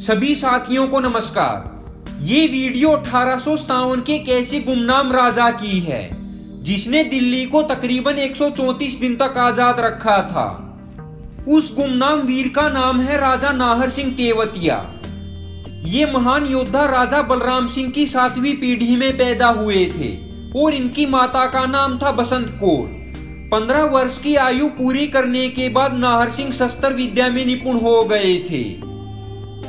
सभी साथियों को नमस्कार। ये वीडियो 1857 के एक ऐसे गुमनाम राजा की है जिसने दिल्ली को तकरीबन 134 दिन तक आजाद रखा था। उस गुमनाम वीर का नाम है राजा नाहर सिंह तेवतिया। ये महान योद्धा राजा बलराम सिंह की 7वीं पीढ़ी में पैदा हुए थे और इनकी माता का नाम था बसंत कौर। 15 वर्ष की आयु पूरी करने के बाद नाहर सिंह शस्त्र विद्या में निपुण हो गए थे।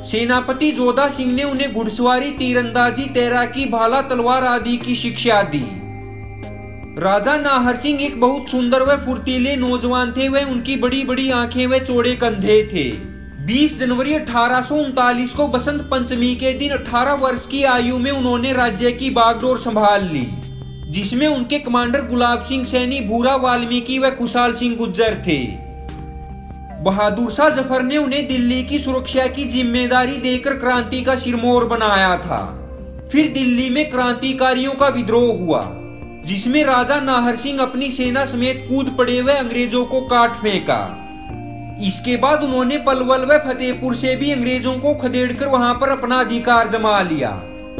सेनापति जोधा सिंह ने उन्हें घुड़सवारी, तीरंदाजी, तैराकी, भाला, तलवार आदि की शिक्षा दी। राजा नाहर सिंह एक बहुत सुंदर व फुर्तीले नौजवान थे। वह उनकी बड़ी बड़ी आंखें व चौड़े कंधे थे। 20 जनवरी 1839 को बसंत पंचमी के दिन 18 वर्ष की आयु में उन्होंने राज्य की बागडोर संभाल ली, जिसमें उनके कमांडर गुलाब सिंह सैनी, भूरा वाल्मीकि व खुशाल सिंह गुज्जर थे। बहादुर शाह जफर ने उन्हें दिल्ली की सुरक्षा की जिम्मेदारी देकर क्रांति का सिरमौर बनाया था। फिर दिल्ली में क्रांतिकारियों का विद्रोह हुआ, जिसमें राजा नाहर सिंह अपनी सेना समेत कूद पड़े व अंग्रेजों को काट फेंका। इसके बाद उन्होंने पलवल व फतेहपुर से भी अंग्रेजों को खदेड़कर वहां पर अपना अधिकार जमा लिया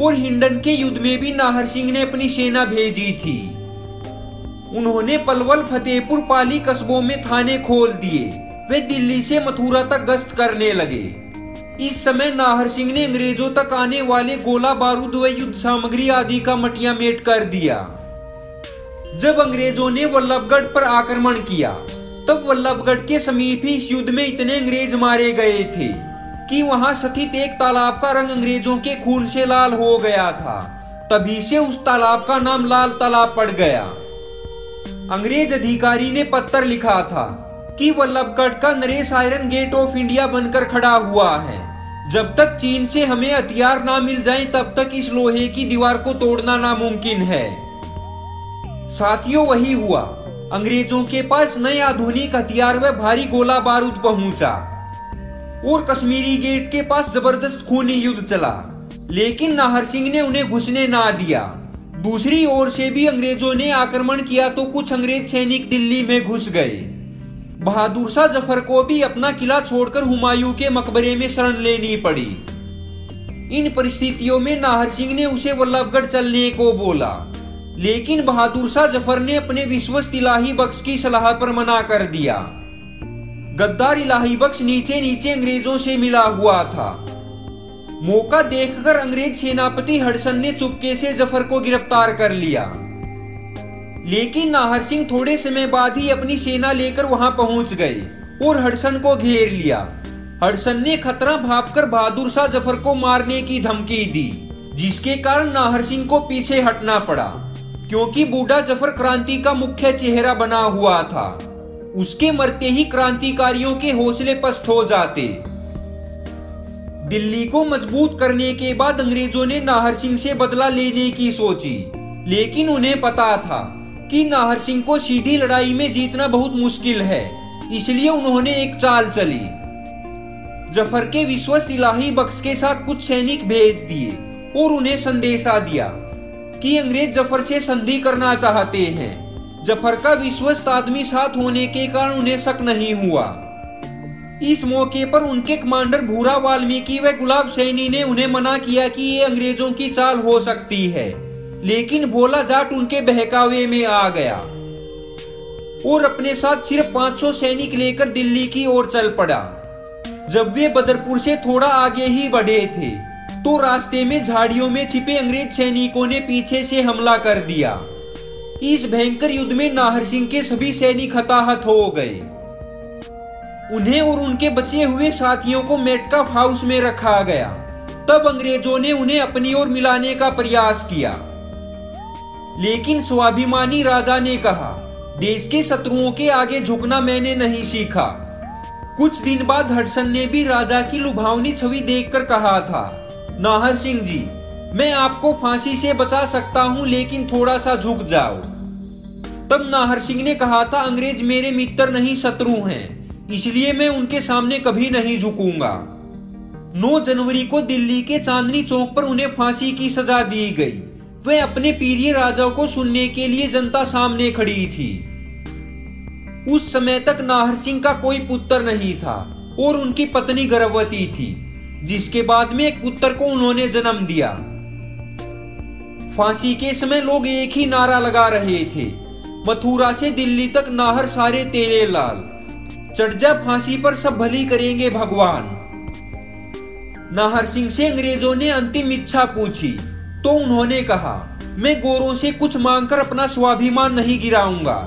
और हिंडन के युद्ध में भी नाहर सिंह ने अपनी सेना भेजी थी। उन्होंने पलवल, फतेहपुर, पाली कस्बों में थाने खोल दिए। वे दिल्ली से मथुरा तक गश्त करने लगे। इस समय नाहर सिंह ने अंग्रेजों तक आने वाले गोला बारूद व युद्ध सामग्री आदि का मटियामेट कर दिया। जब अंग्रेजों ने वल्लभगढ़ पर आक्रमण किया, तब वल्लभगढ़ के समीप ही इस युद्ध में इतने अंग्रेज मारे गए थे कि वहां स्थित एक तालाब का रंग अंग्रेजों के खून से लाल हो गया था। तभी से उस तालाब का नाम लाल तालाब पड़ गया। अंग्रेज अधिकारी ने पत्र लिखा था कि वल्लभगढ़ का Naresh iron gate of India बनकर खड़ा हुआ है। जब तक चीन से हमें हथियार ना मिल जाएं, तब तक इस लोहे की दीवार को तोड़ना नामुमकिन है। साथियों, वही हुआ। अंग्रेजों के पास नए आधुनिक हथियार व भारी गोला बारूद पहुंचा और कश्मीरी गेट के पास जबरदस्त खूनी युद्ध चला, लेकिन नाहर सिंह ने उन्हें घुसने ना दिया। दूसरी ओर से भी अंग्रेजों ने आक्रमण किया तो कुछ अंग्रेज सैनिक दिल्ली में घुस गए। बहादुर शाह जफर को भी अपना किला छोड़कर हुमायूं के मकबरे में शरण लेनी पड़ी। इन परिस्थितियों में नाहर सिंह ने उसे वल्लभगढ़ चलने को बोला, लेकिन बहादुर शाह जफर ने अपने विश्वस्त इलाही बख्श की सलाह पर मना कर दिया। गद्दार इलाही बख्श नीचे नीचे अंग्रेजों से मिला हुआ था। मौका देखकर अंग्रेज सेनापति हडसन ने चुपके से जफर को गिरफ्तार कर लिया, लेकिन नाहर सिंह थोड़े समय बाद ही अपनी सेना लेकर वहां पहुंच गए और हडसन को घेर लिया। हडसन ने खतरा भांपकर बहादुर शाह जफर को मारने की धमकी दी, जिसके कारण नाहर सिंह को पीछे हटना पड़ा, क्योंकि बूढ़ा जफर क्रांति का मुख्य चेहरा बना हुआ था। उसके मरते ही क्रांतिकारियों के हौसले पस्त हो जाते। दिल्ली को मजबूत करने के बाद अंग्रेजों ने नाहर सिंह से बदला लेने की सोची, लेकिन उन्हें पता था कि नाहर सिंह को सीधी लड़ाई में जीतना बहुत मुश्किल है। इसलिए उन्होंने एक चाल चली। जफर के विश्वस्त इलाही बख्श के साथ कुछ सैनिक भेज दिए और उन्हें संदेशा दिया कि अंग्रेज जफर से संधि करना चाहते हैं। जफर का विश्वस्त आदमी साथ होने के कारण उन्हें शक नहीं हुआ। इस मौके पर उनके कमांडर भूरा वाल्मीकि व गुलाब सैनी ने उन्हें मना किया कि ये अंग्रेजों की चाल हो सकती है, लेकिन भोला जाट उनके बहकावे में आ गया और अपने साथ सिर्फ 500 सैनिक लेकर दिल्ली की ओर चल पड़ा। जब वे बदरपुर से थोड़ा आगे ही बढ़े थे, तो रास्ते में झाड़ियों में छिपे अंग्रेज सैनिकों ने पीछे से हमला कर दिया। इस भयंकर युद्ध में नाहर सिंह के सभी सैनिक हताहत हो गए। उन्हें और उनके बचे हुए साथियों को मेटकाफ हाउस में रखा गया। तब अंग्रेजों ने उन्हें अपनी ओर मिलाने का प्रयास किया, लेकिन स्वाभिमानी राजा ने कहा, देश के शत्रुओं के आगे झुकना मैंने नहीं सीखा। कुछ दिन बाद हडसन ने भी राजा की लुभावनी छवि देखकर कहा था, नाहर सिंह जी, मैं आपको फांसी से बचा सकता हूं, लेकिन थोड़ा सा झुक जाओ। तब नाहर सिंह ने कहा था, अंग्रेज मेरे मित्र नहीं शत्रु हैं, इसलिए मैं उनके सामने कभी नहीं झुकूंगा। 9 जनवरी को दिल्ली के चांदनी चौक पर उन्हें फांसी की सजा दी गई। वे अपने प्रिय राजा को सुनने के लिए जनता सामने खड़ी थी। उस समय तक नाहर सिंह का कोई पुत्र नहीं था और उनकी पत्नी गर्भवती थी। जिसके बाद में एक पुत्र को उन्होंने जन्म दिया। फांसी के समय लोग एक ही नारा लगा रहे थे, मथुरा से दिल्ली तक नाहर सारे तेरे लाल, चढ़ जा फांसी पर सब भली करेंगे भगवान। नाहर सिंह से अंग्रेजों ने अंतिम इच्छा पूछी तो उन्होंने कहा, मैं गोरों से कुछ मांगकर अपना स्वाभिमान नहीं गिराऊंगा,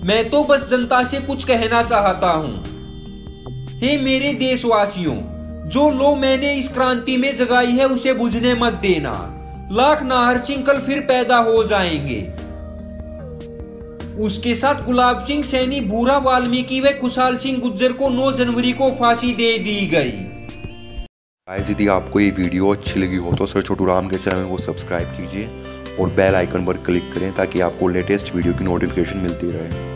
मैं तो बस जनता से कुछ कहना चाहता हूं। हे मेरे देशवासियों, जो लो मैंने इस क्रांति में जगाई है उसे बुझने मत देना, लाख नाहर सिंह कल फिर पैदा हो जाएंगे। उसके साथ गुलाब सिंह सैनी, भूरा वाल्मीकि व खुशहाल सिंह गुज्जर को 9 जनवरी को फांसी दे दी गई। यदि आपको ये वीडियो अच्छी लगी हो तो सर छोटू राम के चैनल को सब्सक्राइब कीजिए और बेल आइकन पर क्लिक करें ताकि आपको लेटेस्ट वीडियो की नोटिफिकेशन मिलती रहे।